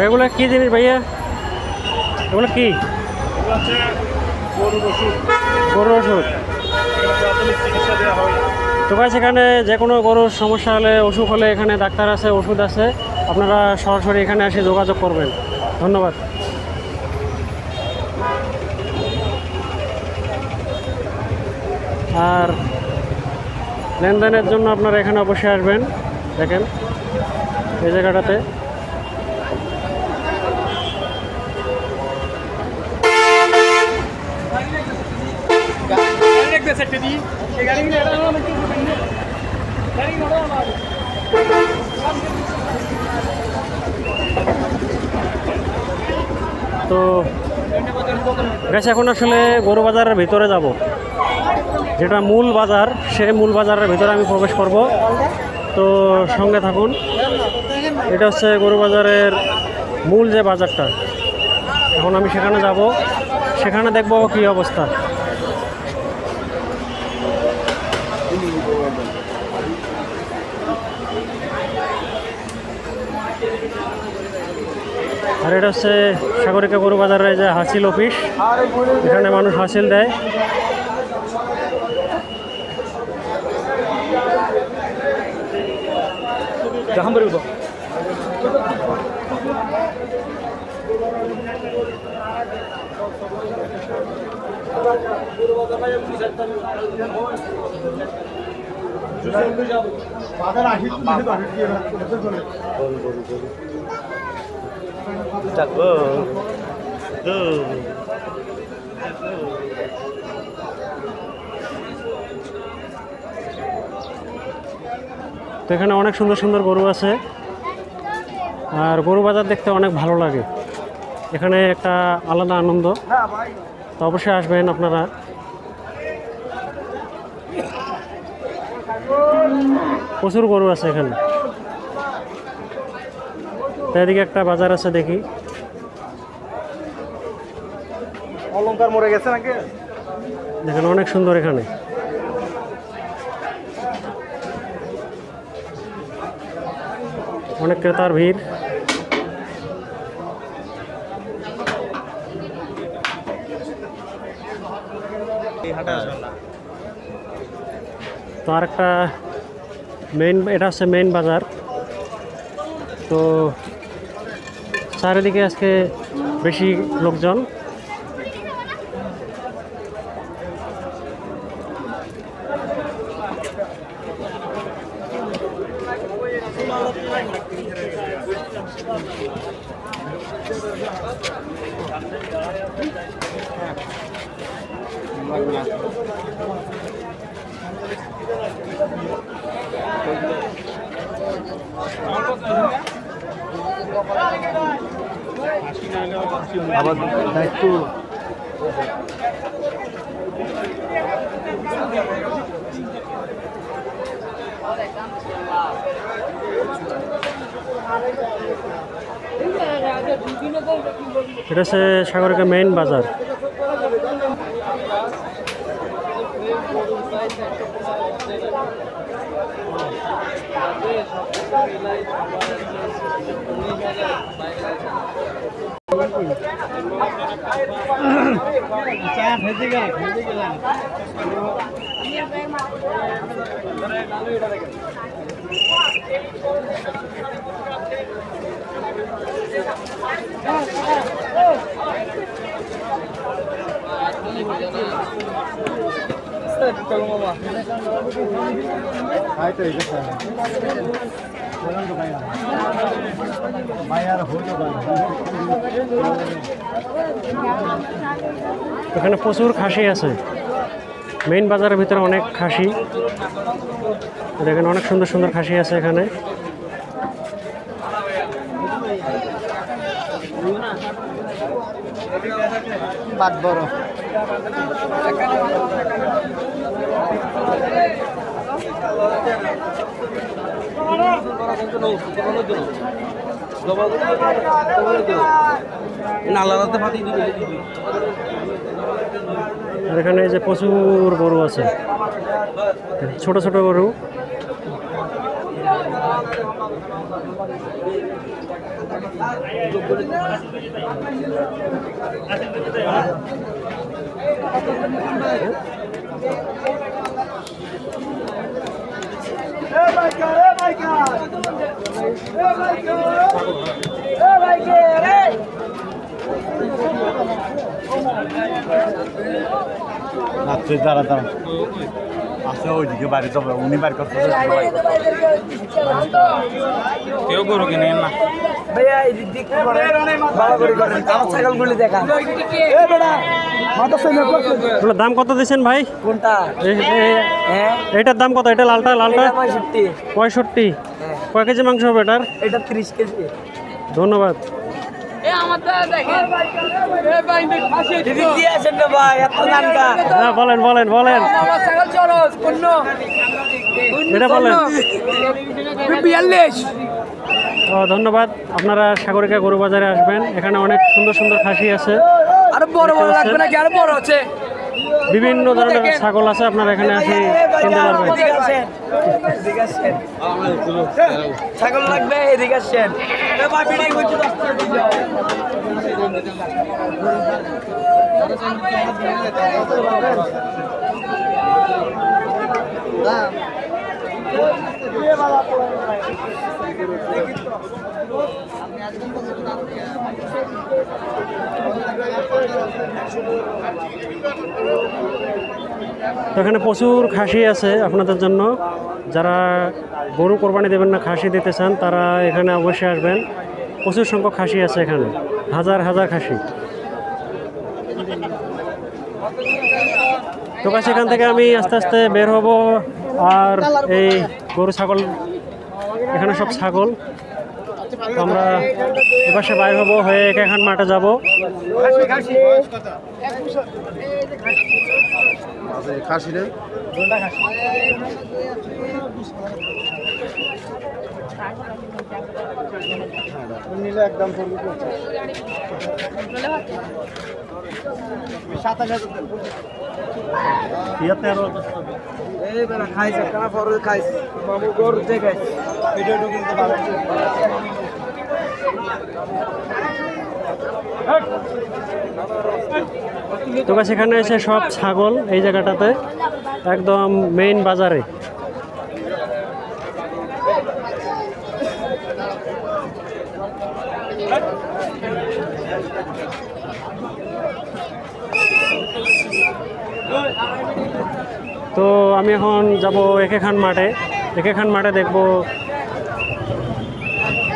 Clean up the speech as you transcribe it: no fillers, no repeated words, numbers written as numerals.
এগুলো কি জিনিস ভাইয়া? এগুলো কি? গরুর ওষুধ। তো ভাই সেখানে যে কোনো গরুর সমস্যা হলে, অসুখ হলে এখানে ডাক্তার আছে, ওষুধ আছে, আপনারা সরাসরি এখানে এসে যোগাযোগ করবেন। ধন্যবাদ। আর লেনদেনের জন্য আপনারা এখানে অবশ্যই আসবেন। দেখেন এই জায়গাটাতে তো গেছে। এখন আসলে গরু বাজারের ভিতরে যাব, যেটা মূল বাজার, সেই মূল বাজারের ভিতরে আমি প্রবেশ করব। তো সঙ্গে থাকুন। এটা হচ্ছে গরু বাজারের মূল যে বাজারটা। এখন আমি সেখানে যাব, সেখানে দেখব কী অবস্থা। আর এটা হচ্ছে সাগরিকা গরু বাজারের যে হাসিল অফিস, এখানে মানুষ হাসিল দেয়। তো এখানে অনেক সুন্দর সুন্দর গরু আছে, আর গরু বাজার দেখতে অনেক ভালো লাগে। এখানে একটা আলাদা আনন্দ। তো অবশ্যই আসবেন আপনারা। প্রচুর গরু আছে এখানে। এদিকে একটা বাজার আছে, দেখি। অলংকার মরে গেছে নাকি? দেখেন অনেক সুন্দর এখানে। অনেক ক্রেতার ভিড়। তো আর একটা মেইন, এটা হচ্ছে মেইন বাজার। তো চারিদিকে আজকে বেশি লোকজন। আবার দায়িত্ব এটা হচ্ছে সাগরিকা মেইন বাজার। এখানে প্রচুর খাসি আছে। মেইন বাজারের ভিতরে অনেক খাসি। দেখেন অনেক সুন্দর সুন্দর খাসি আছে এখানে। বাদ বড় আর এখানে এই যে প্রচুর গরু আছে, ছোট ছোট গরু। রাত্রে দাঁড়া দাঁড়া আছে ওইদিকে বাড়ি যাবে উনি বাড়ি করতে কেউ গরু কিনে না ভাইয়া এদিক দিক ভালো করে করেন আমার ছাগলগুলি দেখান এ বেটা মাথা সাইনা এগুলোর দাম কত দিচ্ছেন ভাই? কোনটা হ্যাঁ এটার দাম কত? এটা লালটা 65 65। হ্যাঁ কয় কেজি মাংস হবে এটার? এটা 30 কেজি ধন্যবাদ। হ্যাঁ বলেন বলেন বলেন, এটা বলেন। ও ধন্যবাদ। আপনারা সাগরিকা গরু বাজারে আসবেন, এখানে অনেক সুন্দর সুন্দর খাসি আছে, বিভিন্ন ধরনের ছাগল আছে, আপনারা এখানে আসি কিনতে পারবেন। ছাগল লাগবে এদিকে আসেন তো এখানে প্রচুর খাসি আছে আপনাদের জন্য। যারা গরু কোরবানি দেবেন না, খাসি দিতে চান, তারা এখানে অবশ্যই আসবেন। প্রচুর সংখ্যক খাসি আছে এখানে, হাজার হাজার খাসি। তো কাছে এখান থেকে আমি আস্তে আস্তে বের হব। আর এই গরু ছাগল, এখানে সব ছাগল। তো আমরা এপাশে বাইর হব, হয়ে এখান মাঠে যাব। খাসি রে নিলে একদম 27,000 খাইছে কানা ফরজ খাইছে মামু গরু যে খাইছে ভিডিও ঢুকিতে পারে। তো গাছ এখানে এসে সব ছাগল এই জায়গাটাতে একদম মেইন বাজারে। তো আমি এখন যাব একেখান মাঠে। একেখান মাঠে দেখব